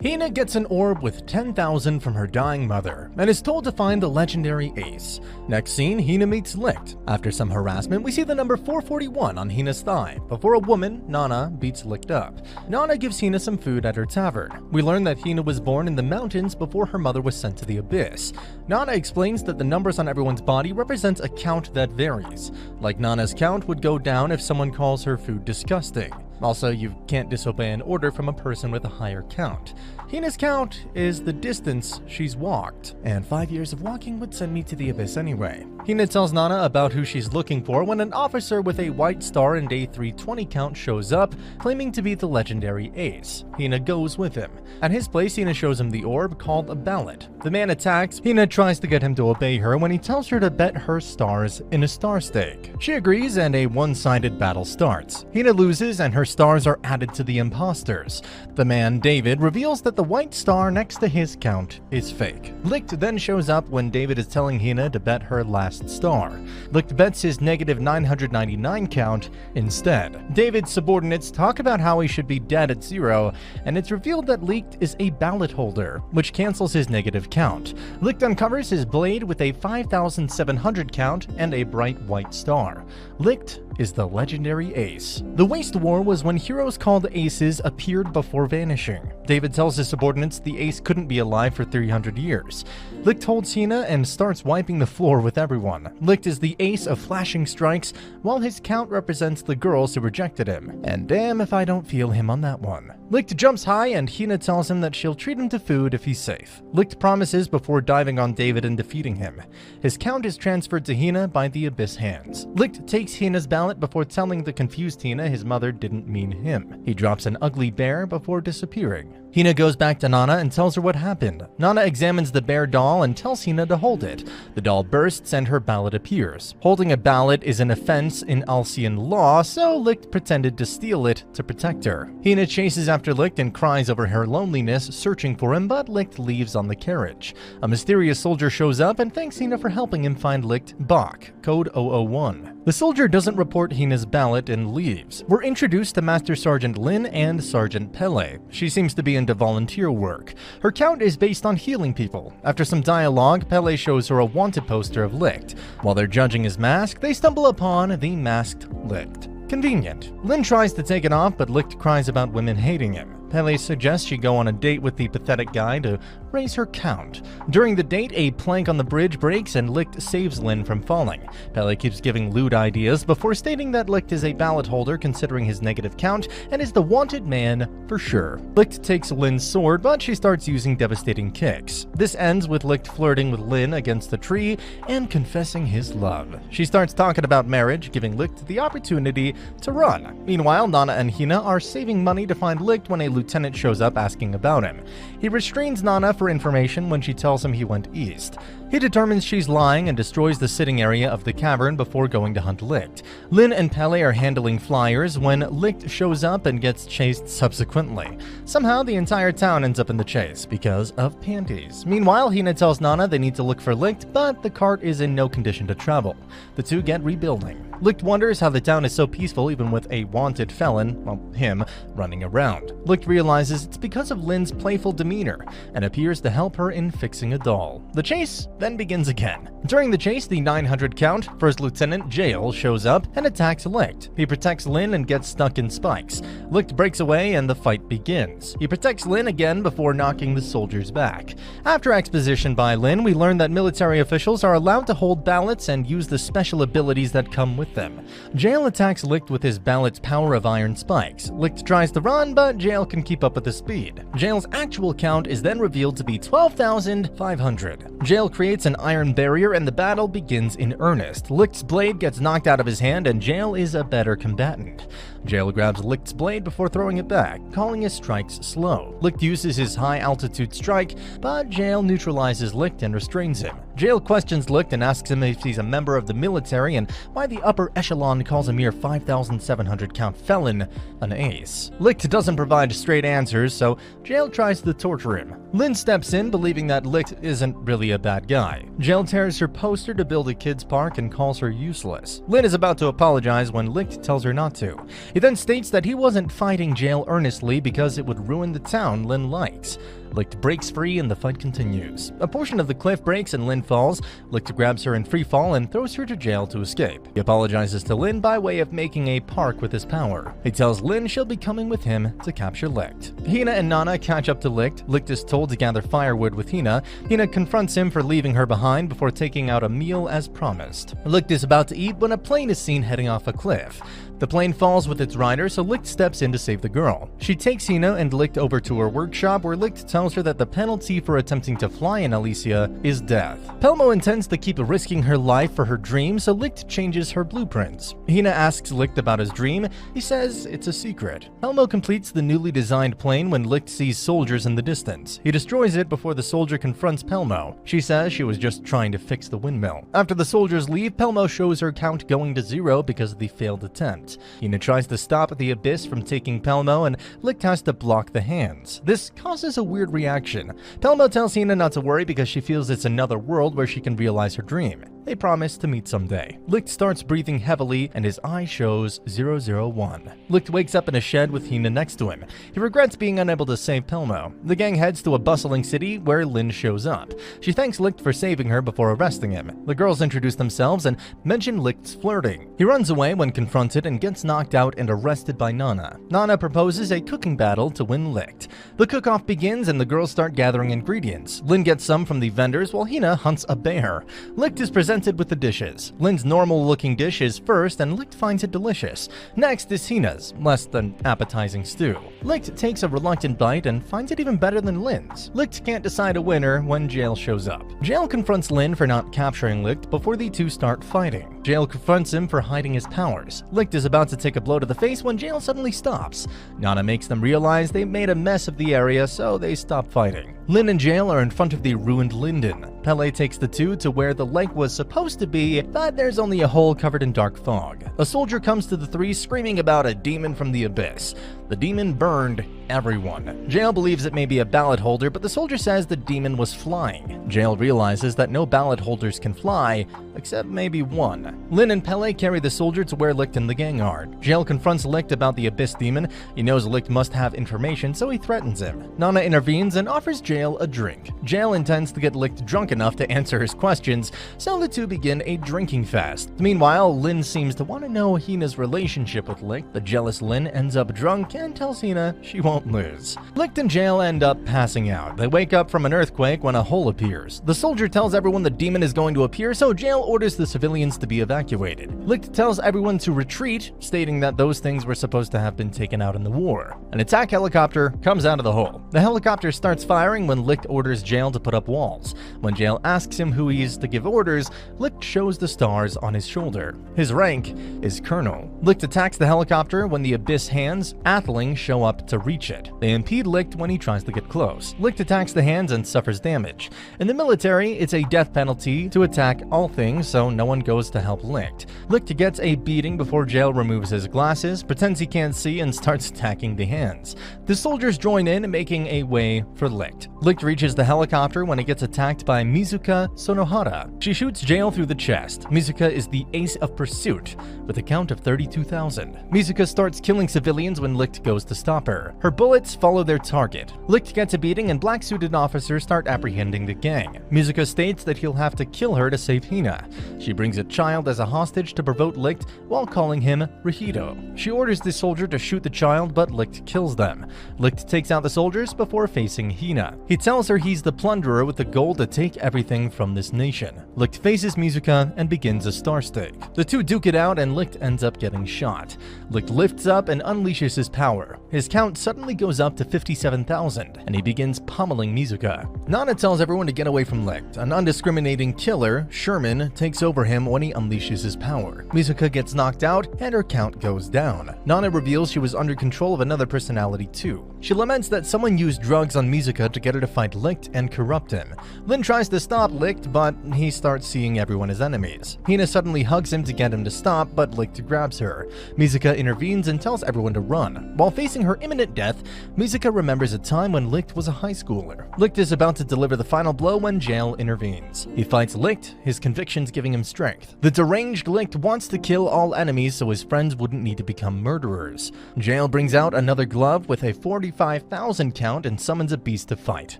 Hina gets an orb with 10,000 from her dying mother and is told to find the legendary ace. Next scene, Hina meets Licht. After some harassment, we see the number 441 on Hina's thigh before a woman, Nana, beats Licht up. Nana gives Hina some food at her tavern. We learn that Hina was born in the mountains before her mother was sent to the abyss. Nana explains that the numbers on everyone's body represent a count that varies. Like Nana's count would go down if someone calls her food disgusting. Also, you can't disobey an order from a person with a higher count. Hina's count is the distance she's walked, and 5 years of walking would send me to the abyss anyway. Hina tells Nana about who she's looking for when an officer with a white star and a 320 count shows up, claiming to be the legendary ace. Hina goes with him. At his place, Hina shows him the orb called a ballot. The man attacks. Hina tries to get him to obey her when he tells her to bet her stars in a star stake. She agrees and a one-sided battle starts. Hina loses and her stars are added to the imposters. The man, David, reveals that the white star next to his count is fake. Licht then shows up when David is telling Hina to bet her last star. Licht bets his negative 999 count instead. David's subordinates talk about how he should be dead at 0, and it's revealed that Licht is a ballot holder, which cancels his negative count. Licht uncovers his blade with a 5,700 count and a bright white star. Licht is the legendary ace. The Waste War was when heroes called aces appeared before vanishing. David tells his subordinates the ace couldn't be alive for 300 years. Licht holds Hina and starts wiping the floor with everyone. Licht is the ace of flashing strikes, while his count represents the girls who rejected him. And damn if I don't feel him on that one. Licht jumps high and Hina tells him that she'll treat him to food if he's safe. Licht promises before diving on David and defeating him. His count is transferred to Hina by the Abyss hands. Licht takes Hina's ballot before telling the confused Hina his mother didn't mean him. He drops an ugly bear before disappearing. Hina goes back to Nana and tells her what happened. Nana examines the bear doll and tells Hina to hold it. The doll bursts and her ballot appears. Holding a ballot is an offense in Alcian law, so Licht pretended to steal it to protect her. Hina chases after Licht and cries over her loneliness, searching for him, but Licht leaves on the carriage. A mysterious soldier shows up and thanks Hina for helping him find Licht Bach, code 001. The soldier doesn't report Hina's ballot and leaves. We're introduced to Master Sergeant Lin and Sergeant Pele. She seems to be into volunteer work. Her count is based on healing people. After some dialogue, Pele shows her a wanted poster of Licht. While they're judging his mask, they stumble upon the masked Licht. Convenient. Lin tries to take it off, but Licht cries about women hating him. Pele suggests she go on a date with the pathetic guy to raise her count. During the date, a plank on the bridge breaks and Licht saves Lin from falling. Pele keeps giving lewd ideas before stating that Licht is a ballot holder considering his negative count and is the wanted man for sure. Licht takes Lin's sword, but she starts using devastating kicks. This ends with Licht flirting with Lin against the tree and confessing his love. She starts talking about marriage, giving Licht the opportunity to run. Meanwhile, Nana and Hina are saving money to find Licht when a lieutenant shows up asking about him. He restrains Nana for information when she tells him he went east. He determines she's lying and destroys the sitting area of the cavern before going to hunt Licht. Lin and Pele are handling flyers when Licht shows up and gets chased subsequently. Somehow, the entire town ends up in the chase because of panties. Meanwhile, Hina tells Nana they need to look for Licht, but the cart is in no condition to travel. The two get rebuilding. Licht wonders how the town is so peaceful even with a wanted felon, well, him, running around. Licht realizes it's because of Lin's playful demeanor and appears to help her in fixing a doll. The chase then begins again. During the chase, the 900 count, First Lieutenant Jael shows up and attacks Licht. He protects Lin and gets stuck in spikes. Licht breaks away and the fight begins. He protects Lin again before knocking the soldiers back. After exposition by Lin, we learn that military officials are allowed to hold ballots and use the special abilities that come with them. Jael attacks Licht with his ballot's power of iron spikes. Licht tries to run, but Jael can keep up with the speed. Jael's actual count is then revealed to be 12,500. Jael creates an iron barrier and the battle begins in earnest. Licht's blade gets knocked out of his hand and Jael is a better combatant. Jael grabs Licht's blade before throwing it back, calling his strikes slow. Licht uses his high-altitude strike, but Jael neutralizes Licht and restrains him. Jael questions Licht and asks him if he's a member of the military and why the upper echelon calls a mere 5,700 count felon an ace. Licht doesn't provide straight answers, so Jael tries to torture him. Lynn steps in, believing that Licht isn't really a bad guy. Jael tears her poster to build a kids park and calls her useless. Lynn is about to apologize when Licht tells her not to. He then states that he wasn't fighting Jael earnestly because it would ruin the town Lynn likes. Licht breaks free and the fight continues. A portion of the cliff breaks and Lynn falls. Licht grabs her in free fall and throws her to Jael to escape. He apologizes to Lynn by way of making a park with his power. He tells Lynn she'll be coming with him to capture Licht. Hina and Nana catch up to Licht. Licht is told to gather firewood with Hina. Hina confronts him for leaving her behind before taking out a meal as promised. Licht is about to eat when a plane is seen heading off a cliff. The plane falls with its rider, so Licht steps in to save the girl. She takes Hina and Licht over to her workshop, where Licht tells her that the penalty for attempting to fly in Alicia is death. Pelmo intends to keep risking her life for her dream, so Licht changes her blueprints. Hina asks Licht about his dream. He says it's a secret. Pelmo completes the newly designed plane when Licht sees soldiers in the distance. He destroys it before the soldier confronts Pelmo. She says she was just trying to fix the windmill. After the soldiers leave, Pelmo shows her count going to 0 because of the failed attempt. Hina tries to stop the abyss from taking Pelmo, and Licht has to block the hands. This causes a weird reaction. Pelmo tells Hina not to worry because she feels it's another world where she can realize her dream. They promise to meet someday. Licht starts breathing heavily and his eye shows 001. Licht wakes up in a shed with Hina next to him. He regrets being unable to save Pelmo. The gang heads to a bustling city where Lynn shows up. She thanks Licht for saving her before arresting him. The girls introduce themselves and mention Licht's flirting. He runs away when confronted and gets knocked out and arrested by Nana. Nana proposes a cooking battle to win Licht. The cook-off begins and the girls start gathering ingredients. Lynn gets some from the vendors while Hina hunts a bear. Licht is presented with the dishes. Lynn's normal-looking dish is first and Licht finds it delicious. Next is Hina's, less than appetizing stew. Licht takes a reluctant bite and finds it even better than Lynn's. Licht can't decide a winner when Jael shows up. Jael confronts Lynn for not capturing Licht before the two start fighting. Jael confronts him for hiding his powers. Licht is about to take a blow to the face when Jael suddenly stops. Nana makes them realize they made a mess of the area, so they stop fighting. Lynn and Jael are in front of the ruined Linden. Pele takes the two to where the lake was supposed to be, but there's only a hole covered in dark fog. A soldier comes to the three screaming about a demon from the abyss. The demon burned everyone. Jael believes it may be a ballot holder, but the soldier says the demon was flying. Jael realizes that no ballot holders can fly, except maybe one. Lynn and Pele carry the soldier to where Licht and the gang are. Jael confronts Licht about the abyss demon. He knows Licht must have information, so he threatens him. Nana intervenes and offers Jael a drink. Jael intends to get Licht drunk enough to answer his questions, so the two begin a drinking fast. Meanwhile, Lynn seems to want to know Hina's relationship with Licht. The jealous Lynn ends up drunk and tells Hina she won't lose. Licht and Jael end up passing out. They wake up from an earthquake when a hole appears. The soldier tells everyone the demon is going to appear, so Jael orders the civilians to be evacuated. Licht tells everyone to retreat, stating that those things were supposed to have been taken out in the war. An attack helicopter comes out of the hole. The helicopter starts firing when Licht orders Jael to put up walls. When Jael asks him who he is to give orders, Licht shows the stars on his shoulder. His rank is Colonel. Licht attacks the helicopter when the Abyss hands, Atheling, show up to reach it. They impede Licht when he tries to get close. Licht attacks the hands and suffers damage. In the military, it's a death penalty to attack all things, so no one goes to help Licht. Licht gets a beating before Jael removes his glasses, pretends he can't see, and starts attacking the hands. The soldiers join in, making a way for Licht. Licht reaches the helicopter when it gets attacked by Mizuka Sonohara. She shoots Jael through the chest. Mizuka is the ace of pursuit, with a count of 32,000. Mizuka starts killing civilians when Licht goes to stop her. Her bullets follow their target. Licht gets a beating and black-suited officers start apprehending the gang. Mizuka states that he'll have to kill her to save Hina. She brings a child as a hostage to provoke Licht while calling him Rihito. She orders the soldier to shoot the child, but Licht kills them. Licht takes out the soldiers before facing Hina. He tells her he's the Plunderer with the goal to take everything from this nation. Licht faces Mizuka and begins a star stake. The two duke it out and Licht ends up getting shot. Licht lifts up and unleashes his power. His count suddenly goes up to 57,000, and he begins pummeling Mizuka. Nana tells everyone to get away from Licht. An undiscriminating killer, Sherman, takes over him when he unleashes his power. Mizuka gets knocked out and her count goes down. Nana reveals she was under control of another personality too. She laments that someone used drugs on Mizuka to get her to fight Licht and corrupt him. Lin tries to stop Licht, but he starts seeing everyone as enemies. Hina suddenly hugs him to get him to stop, but Licht grabs her. Mizuka intervenes and tells everyone to run. While facing her imminent death, Mizuka remembers a time when Licht was a high schooler. Licht is about to deliver the final blow when Jail intervenes. He fights Licht, his convictions giving him strength. The deranged Licht wants to kill all enemies so his friends wouldn't need to become murderers. Jail brings out another glove with a 45,000 count and summons a beast to fight.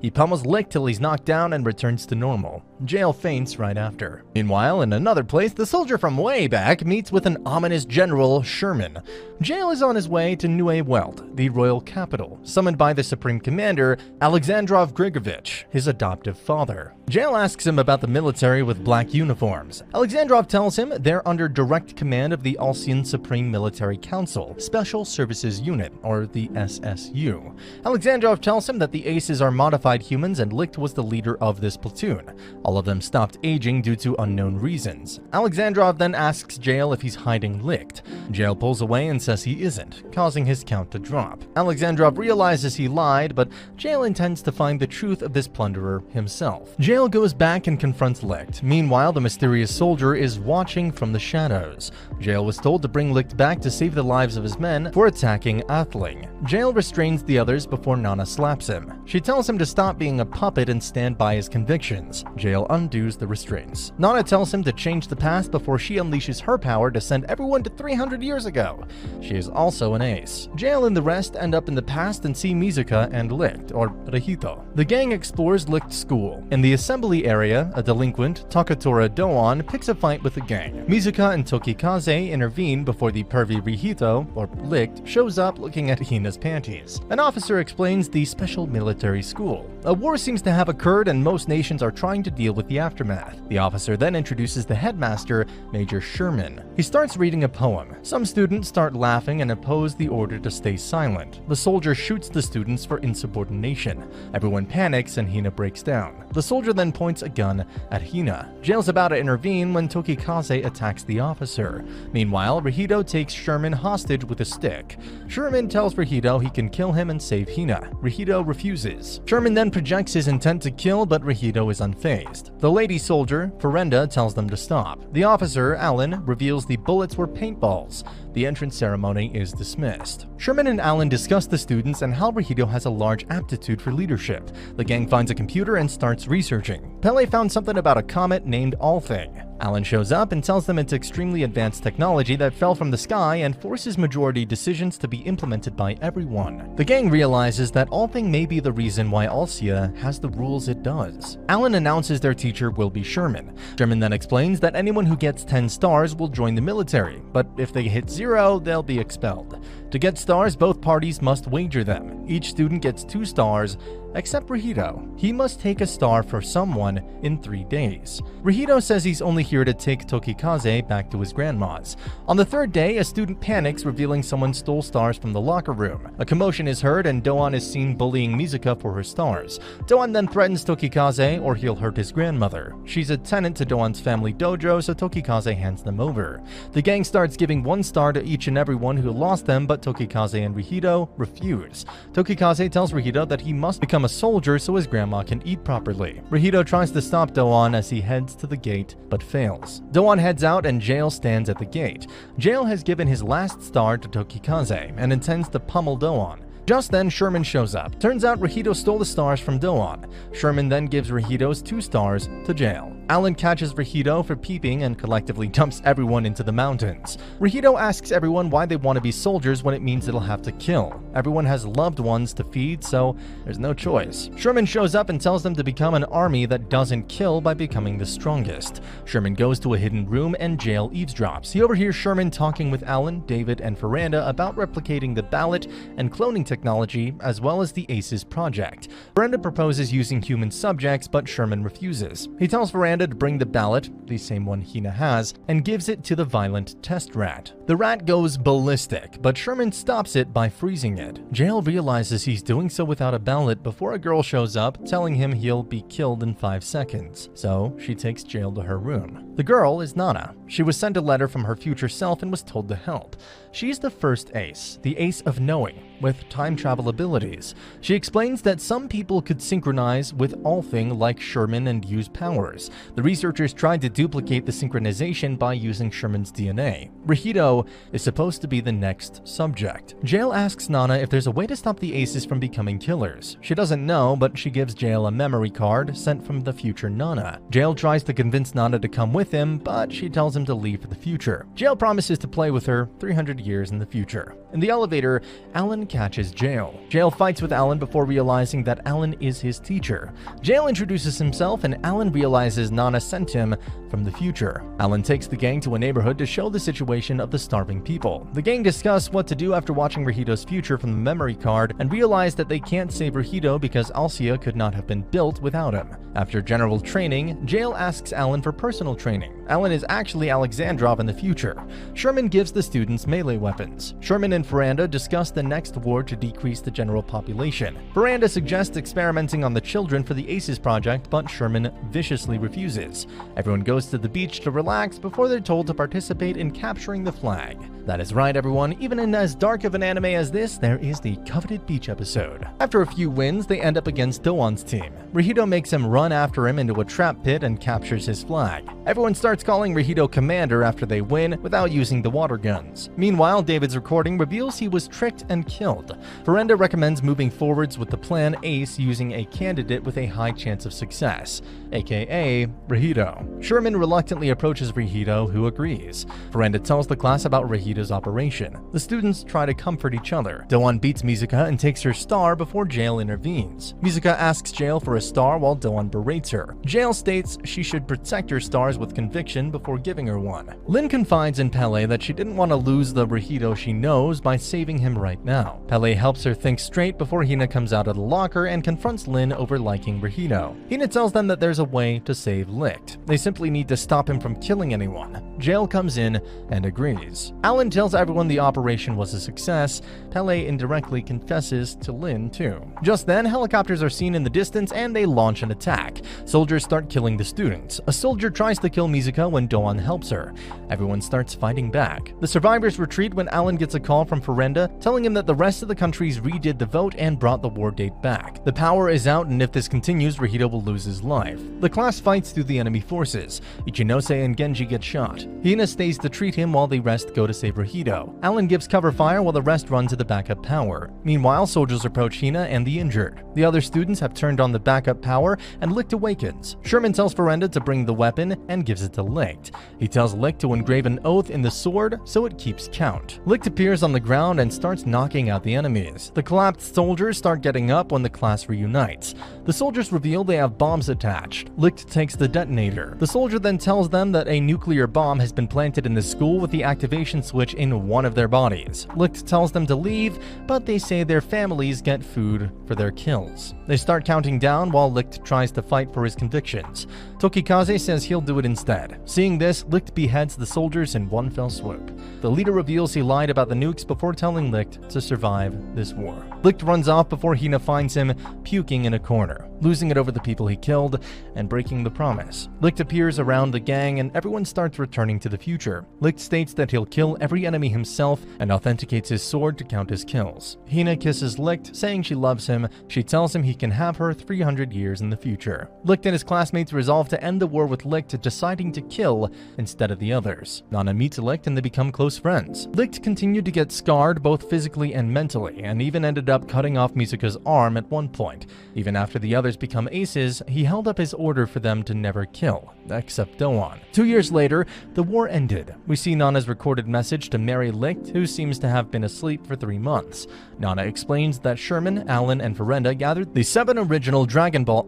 He pummels Licht till he's knocked down and returns to normal. Jail faints right after. Meanwhile, in another place, the soldier from way back meets with an ominous general, Sherman. Jail is on his way to Nieuwe Welt, the royal capital, summoned by the supreme commander, Alexandrov Grigorovich, his adoptive father. Jail asks him about the military with black uniforms. Alexandrov tells him they're under direct command of the Alsian Supreme Military Council, Special Services Unit, or the SSU. Alexandrov tells him that the Aces are modified humans and Licht was the leader of this platoon. All of them stopped aging due to unknown reasons. Alexandrov then asks Jail if he's hiding Licht. Jail pulls away and says he isn't, causing his count to drop. Alexandrov realizes he lied, but Jail intends to find the truth of this Plunderer himself. Jail goes back and confronts Licht. Meanwhile, the mysterious soldier is watching from the shadows. Jail was told to bring Licht back to save the lives of his men for attacking Athling. Jail restrains the others before Nana slaps him. She tells him to stop being a puppet and stand by his convictions. Jail undoes the restraints. Nana tells him to change the past before she unleashes her power to send everyone to 300 years ago. She is also an ace. Jail and the rest end up in the past and see Mizuka and Licht, or Rihito. The gang explores Licht's school. In the assembly area, a delinquent, Takatora Doan, picks a fight with the gang. Mizuka and Tokikaze intervene before the pervy Rihito, or Licht, shows up looking at Hina's panties. An officer explains the special military school. A war seems to have occurred and most nations are trying to deal with the aftermath. The officer then introduces the headmaster, Major Sherman. He starts reading a poem. Some students start laughing and oppose the order to stay silent. The soldier shoots the students for insubordination. Everyone panics and Hina breaks down. The soldier then points a gun at Hina. Jail's about to intervene when Tokikaze attacks the officer. Meanwhile, Rihito takes Sherman hostage with a stick. Sherman tells Rihito he can kill him and save Hina. Rihito refuses. Sherman then projects his intent to kill, but Rihito is unfazed. The lady soldier, Ferenda, tells them to stop. The officer, Alan, reveals the bullets were paintballs. The entrance ceremony is dismissed. Sherman and Alan discuss the students and how Rihito has a large aptitude for leadership. The gang finds a computer and starts researching. Pele found something about a comet named Althing. Alan shows up and tells them it's extremely advanced technology that fell from the sky and forces majority decisions to be implemented by everyone. The gang realizes that Althing may be the reason why Alsia has the rules it does. Alan announces their teacher will be Sherman. Sherman then explains that anyone who gets 10 stars will join the military, but if they hit 0, they'll be expelled. To get stars, both parties must wager them. Each student gets 2 stars, except Rihito. He must take a star for someone in 3 days. Rihito says he's only here to take Tokikaze back to his grandma's. On the 3rd day, a student panics, revealing someone stole stars from the locker room. A commotion is heard and Doan is seen bullying Mizuka for her stars. Doan then threatens Tokikaze or he'll hurt his grandmother. She's a tenant to Doan's family dojo, so Tokikaze hands them over. The gang starts giving 1 star to each and every one who lost them, but Tokikaze and Rihito refuse. Tokikaze tells Rihito that he must become a soldier so his grandma can eat properly. Rihito tries to stop Doan as he heads to the gate, but fails. Doan heads out and Jail stands at the gate. Jail has given his last star to Tokikaze and intends to pummel Doan. Just then, Sherman shows up. Turns out Rihito stole the stars from Doan. Sherman then gives Rihito's 2 stars to Jail. Alan catches Rihito for peeping and collectively dumps everyone into the mountains. Rihito asks everyone why they want to be soldiers when it means it'll have to kill. Everyone has loved ones to feed, so there's no choice. Sherman shows up and tells them to become an army that doesn't kill by becoming the strongest. Sherman goes to a hidden room and Jail eavesdrops. He overhears Sherman talking with Alan, David, and Ferenda about replicating the ballot and cloning technology, as well as the Aces project. Ferenda proposes using human subjects, but Sherman refuses. He tells Ferenda Veranda to bring the ballot, the same one Hina has, and gives it to the violent test rat. The rat goes ballistic, but Sherman stops it by freezing it. Jael realizes he's doing so without a ballot before a girl shows up, telling him he'll be killed in 5 seconds. So she takes Jael to her room. The girl is Nana. She was sent a letter from her future self and was told to help. She's the first ace, the ace of knowing, with time travel abilities. She explains that some people could synchronize with Althing like Sherman and use powers. The researchers tried to duplicate the synchronization by using Sherman's DNA. Rahito is supposed to be the next subject. Jael asks Nana if there's a way to stop the aces from becoming killers. She doesn't know, but she gives Jael a memory card sent from the future Nana. Jael tries to convince Nana to come with him, but she tells him to leave for the future. Jael promises to play with her 300 years in the future. In the elevator, Alan catches Jael. Jael fights with Alan before realizing that Alan is his teacher. Jael introduces himself and Alan realizes Nana sent him from the future. Alan takes the gang to a neighborhood to show the situation of the starving people. The gang discuss what to do after watching Rahito's future from the memory card and realize that they can't save Rahito because Alcia could not have been built without him. After general training, Jael asks Alan for personal training. Alan is actually Alexandrov in the future. Sherman gives the students melee weapons. Sherman and Veranda discuss the next war to decrease the general population. Veranda suggests experimenting on the children for the ACES project, but Sherman viciously refuses. Everyone goes to the beach to relax before they're told to participate in capturing the flag. That is right, everyone. Even in as dark of an anime as this, there is the coveted beach episode. After a few wins, they end up against Doan's team. Rahito makes him run after him into a trap pit and captures his flag. Everyone starts calling Rahito Commander after they win without using the water guns. Meanwhile, David's recording reveals he was tricked and killed. Veranda recommends moving forwards with the plan ACE using a candidate with a high chance of success, aka Rahito. Sherman reluctantly approaches Rahito, who agrees. Veranda tells the class about Rahito's operation. The students try to comfort each other. Doan beats Mizuka and takes her star before Jael intervenes. Mizuka asks Jael for a star while Doan berates her. Jael states she should protect her stars with conviction before giving her one. Lin confides in Pele that she didn't want to lose the Rahito she knows by saving him right now. Pele helps her think straight before Hina comes out of the locker and confronts Lin over liking Rahito. Hina tells them that there's a way to save Licht. They simply need to stop him from killing anyone. Jael comes in and agrees. Alan tells everyone the operation was a success. Pele indirectly confesses to Lin too. Just then, helicopters are seen in the distance and they launch an attack. Soldiers start killing the students. A soldier tries to kill Mizuka when Doan helps her. Everyone starts fighting back. The survivors retreat when Alan gets a call from Veranda telling him that the rest of the countries redid the vote and brought the war date back. The power is out, and if this continues, Rahito will lose his life. The class fights through the enemy forces. Ichinose and Genji get shot. Hina stays to treat him while the rest go to save Rahito. Alan gives cover fire while the rest run to the backup power. Meanwhile, soldiers approach Hina and the injured. The other students have turned on the backup power and Licht awakens. Sherman tells Veranda to bring the weapon and gives it to Licht. He tells Licht to engrave an oath in the sword so it keeps count. Licht appears on the ground and starts knocking out the enemies. The collapsed soldiers start getting up when the class reunites. The soldiers reveal they have bombs attached. Licht takes the detonator. The soldier then tells them that a nuclear bomb has been planted in the school with the activation switch in one of their bodies. Licht tells them to leave, but they say their families get food for their kills. They start counting down while Licht tries to fight for his convictions. Tokikaze says he'll do it instead. Seeing this, Licht beheads the soldiers in one fell swoop. The leader reveals he lied about the nukes before telling Licht to survive this war. Licht runs off before Hina finds him puking in a corner, losing it over the people he killed and breaking the promise. Licht appears around the gang and everyone starts returning to the future. Licht states that he'll kill every enemy himself and authenticates his sword to count his kills. Hina kisses Licht, saying she loves him. She tells him he can have her 300 years in the future. Licht and his classmates resolve to end the war with Licht deciding to kill instead of the others. Nana meets Licht and they become close friends. Licht continued to get scarred both physically and mentally, and even ended up cutting off Mizuka's arm at one point. Even after the others become aces, he held up his order for them to never kill, except Doan. 2 years later, the war ended. We see Nana's recorded message to Mary Licht, who seems to have been asleep for 3 months. Nana explains that Sherman, Alan, and Veranda gathered the 7 original Dragon Ball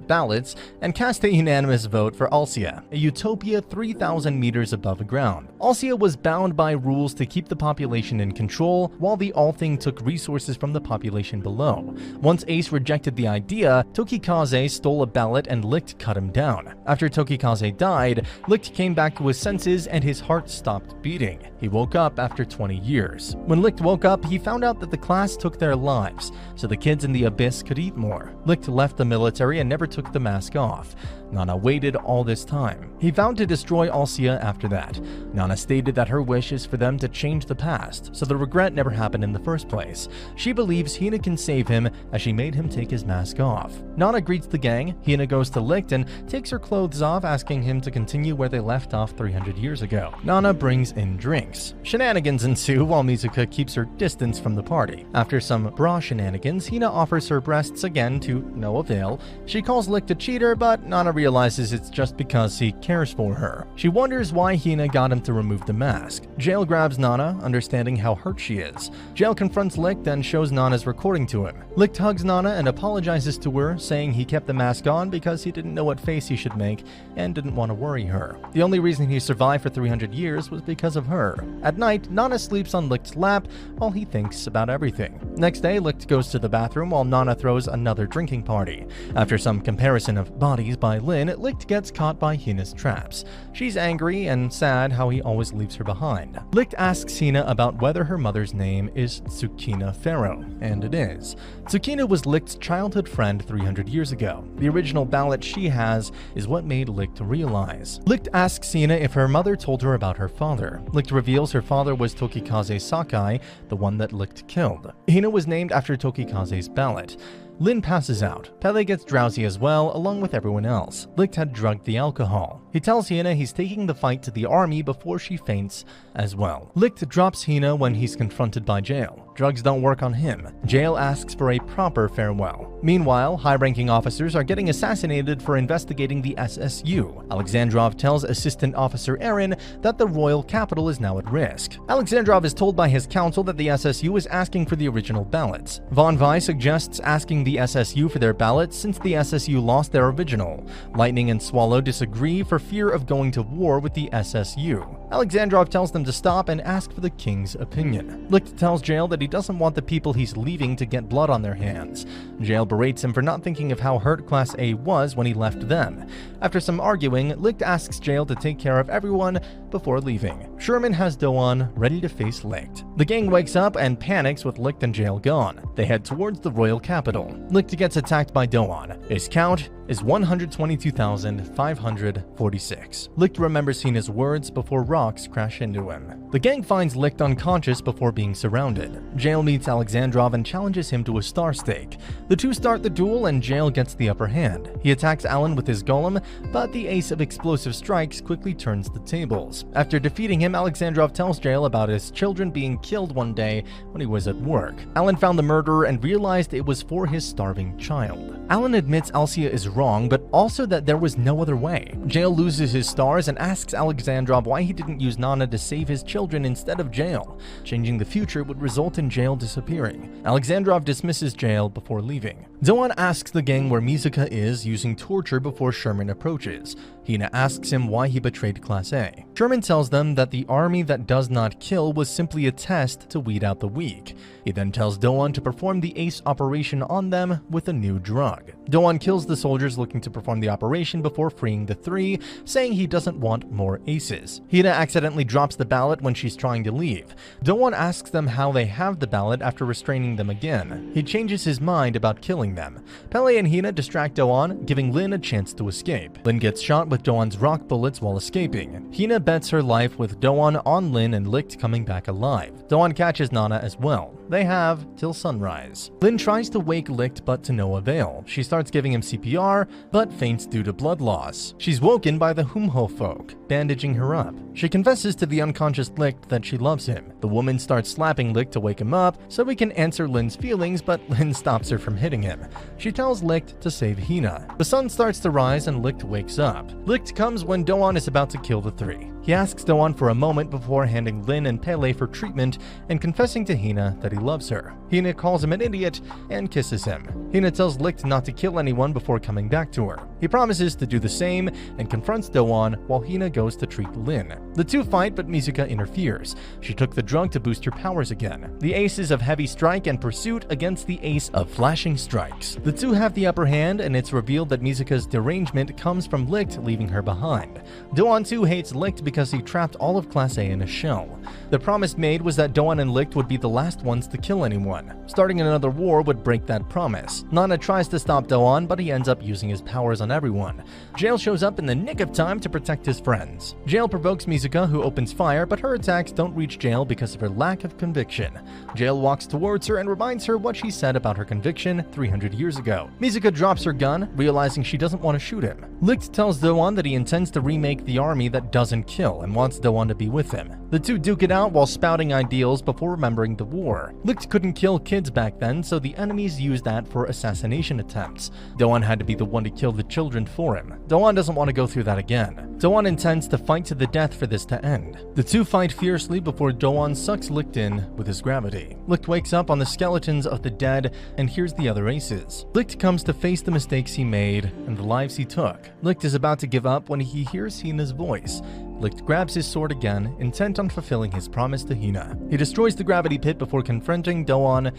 ballots and cast a unanimous vote for Alcia, a utopia 3,000 meters above ground. Alcia was bound by rules to keep the population in control, while the Althing took resources from the population below. Once Ace rejected the idea, Tokikaze stole a ballot and Licht cut him down. After Tokikaze died, Licht came back to his senses and his heart stopped beating. He woke up after 20 years. When Licht woke up, he found out that the class took their lives, so the kids in the abyss could eat more. Licht left the military and never took the mask off. Nana waited all this time. He vowed to destroy Alcia after that. Nana stated that her wish is for them to change the past, so the regret never happened in the first place. She believes Hina can save him as she made him take his mask off. Nana greets the gang. Hina goes to Licht and takes her clothes off, asking him to continue where they left off 300 years ago. Nana brings in drinks. Shenanigans ensue while Mizuka keeps her distance from the party. After some bra shenanigans, Hina offers her breasts again to no avail. She calls Licht a cheater, but Nana realizes it's just because he cares for her. She wonders why Hina got him to remove the mask. Jail grabs Nana, understanding how hurt she is. Jail confronts Licht and shows Nana's recording to him. Licht hugs Nana and apologizes to her, saying he kept the mask on because he didn't know what face he should make and didn't want to worry her. The only reason he survived for 300 years was because of her. At night, Nana sleeps on Licht's lap while he thinks about everything. Next day, Licht goes to the bathroom while Nana throws another drinking party. After some comparison of bodies by Lin, Licht gets caught by Hina's traps. She's angry and sad how he always leaves her behind. Licht asks Hina about whether her mother's name is Tsukina Pharaoh, and it is. Tsukina was Licht's childhood friend 300 years ago. The original ballot she has is what made Licht realize. Licht asks Hina if her mother told her about her father. Licht reveals her father was Tokikaze Sakai, the one that Licht killed. Hina was named after Tokikaze's ballot. Lin passes out. Pele gets drowsy as well, along with everyone else. Licht had drugged the alcohol. He tells Hina he's taking the fight to the army before she faints as well. Licht drops Hina when he's confronted by Jail. Drugs don't work on him. Jail asks for a proper farewell. Meanwhile, high-ranking officers are getting assassinated for investigating the SSU. Alexandrov tells Assistant Officer Aaron that the royal capital is now at risk. Alexandrov is told by his counsel that the SSU is asking for the original ballots. Von Vi suggests asking the SSU for their ballots since the SSU lost their original. Lightning and Swallow disagree for fear of going to war with the SSU. Alexandrov tells them to stop and ask for the king's opinion. Licht tells Jail that he doesn't want the people he's leaving to get blood on their hands. Jail berates him for not thinking of how hurt Class A was when he left them. After some arguing, Licht asks Jail to take care of everyone before leaving. Sherman has Doan ready to face Licht. The gang wakes up and panics with Licht and Jail gone. They head towards the royal capital. Licht gets attacked by Doan. His count is 122,546. Licht remembers Hina's words before rocks crash into him. The gang finds Licht unconscious before being surrounded. Jail meets Alexandrov and challenges him to a star stake. The two start the duel and Jail gets the upper hand. He attacks Alan with his golem, but the ace of explosive strikes quickly turns the tables. After defeating him, Alexandrov tells Jail about his children being killed one day when he was at work. Alan found the murderer and realized it was for his starving child. Alan admits Alcia is wrong, but also that there was no other way. Jail loses his stars and asks Alexandrov why he didn't use Nana to save his children instead of Jail. Changing the future would result in Jail disappearing. Alexandrov dismisses Jail before leaving. Doan asks the gang where Mizuka is, using torture before Sherman approaches. Hina asks him why he betrayed Class A. Sherman tells them that the army that does not kill was simply a test to weed out the weak. He then tells Doan to perform the ACE operation on them with a new drug. Doan kills the soldiers looking to perform the operation before freeing the three, saying he doesn't want more aces. Hina accidentally drops the ballot when she's trying to leave. Doan asks them how they have the ballot after restraining them again. He changes his mind about killing them. Pele and Hina distract Doan, giving Lin a chance to escape. Lin gets shot with Doan's rock bullets while escaping. Hina bets her life with Doan on Lin and Licht coming back alive. Doan catches Nana as well. They have till sunrise. Lin tries to wake Licht, but to no avail. She starts giving him CPR, but faints due to blood loss. She's woken by the Humho folk, bandaging her up. She confesses to the unconscious Licht that she loves him. The woman starts slapping Licht to wake him up so he can answer Lin's feelings, but Lin stops her from hitting him. She tells Licht to save Hina. The sun starts to rise and Licht wakes up. Licht comes when Doan is about to kill the three. He asks Doan for a moment before handing Lin and Pele for treatment and confessing to Hina that he loves her. Hina calls him an idiot and kisses him. Hina tells Licht not to kill anyone before coming back to her. He promises to do the same and confronts Do-won while Hina goes to treat Lin. The two fight, but Mizuka interferes. She took the drug to boost her powers again. The aces of Heavy Strike and Pursuit against the ace of Flashing Strikes. The two have the upper hand, and it's revealed that Mizuka's derangement comes from Licht leaving her behind. Do-won too hates Licht because he trapped all of Class A in a shell. The promise made was that Do-won and Licht would be the last ones to kill anyone. Starting another war would break that promise. Nana tries to stop Do-won, but he ends up using his powers on everyone. Jail shows up in the nick of time to protect his friends. Jail provokes Mizuka, who opens fire, but her attacks don't reach Jail because of her lack of conviction. Jail walks towards her and reminds her what she said about her conviction 300 years ago. Mizuka drops her gun, realizing she doesn't want to shoot him. Licht tells Do-won that he intends to remake the army that doesn't kill and wants Do-won to be with him. The two duke it out while spouting ideals before remembering the war. Licht couldn't kill kids back then, so the enemies used that for assassination attempts. Do-won had to be the one to kill the children for him. Do-won doesn't want to go through that again. Do-won intends to fight to the death for this to end. The two fight fiercely before Do-won sucks Licht in with his gravity. Licht wakes up on the skeletons of the dead and hears the other aces. Licht comes to face the mistakes he made and the lives he took. Licht is about to give up when he hears Hina's voice. Licht grabs his sword again, intent on fulfilling his promise to Hina. He destroys the gravity pit before confronting Do-won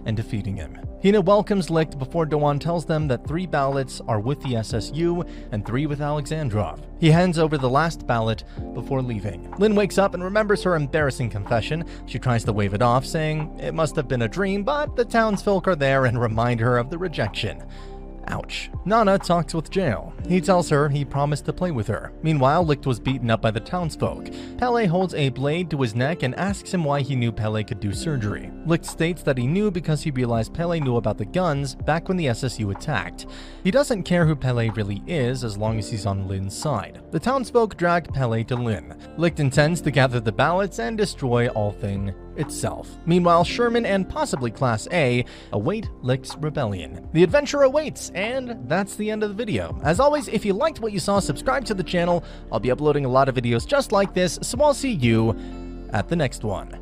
and defeating him. Hina welcomes Licht before Do-won tells them that 3 ballots are with the SSU and 3 with Alexandrov. He hands over the last ballot before leaving. Lin wakes up and remembers her embarrassing confession. She tries to wave it off, saying it must have been a dream, but the townsfolk are there and remind her of the rejection. Ouch. Nana talks with Jail. He tells her he promised to play with her. Meanwhile, Licht was beaten up by the townsfolk. Pele holds a blade to his neck and asks him why he knew Pele could do surgery. Licht states that he knew because he realized Pele knew about the guns back when the SSU attacked. He doesn't care who Pele really is as long as he's on Lin's side. The townsfolk drag Pele to Lin. Licht intends to gather the ballots and destroy all thing itself. Meanwhile, Sherman and possibly Class A await Licht's rebellion. The adventure awaits, and that's the end of the video. As always, if you liked what you saw, subscribe to the channel. I'll be uploading a lot of videos just like this, so I'll see you at the next one.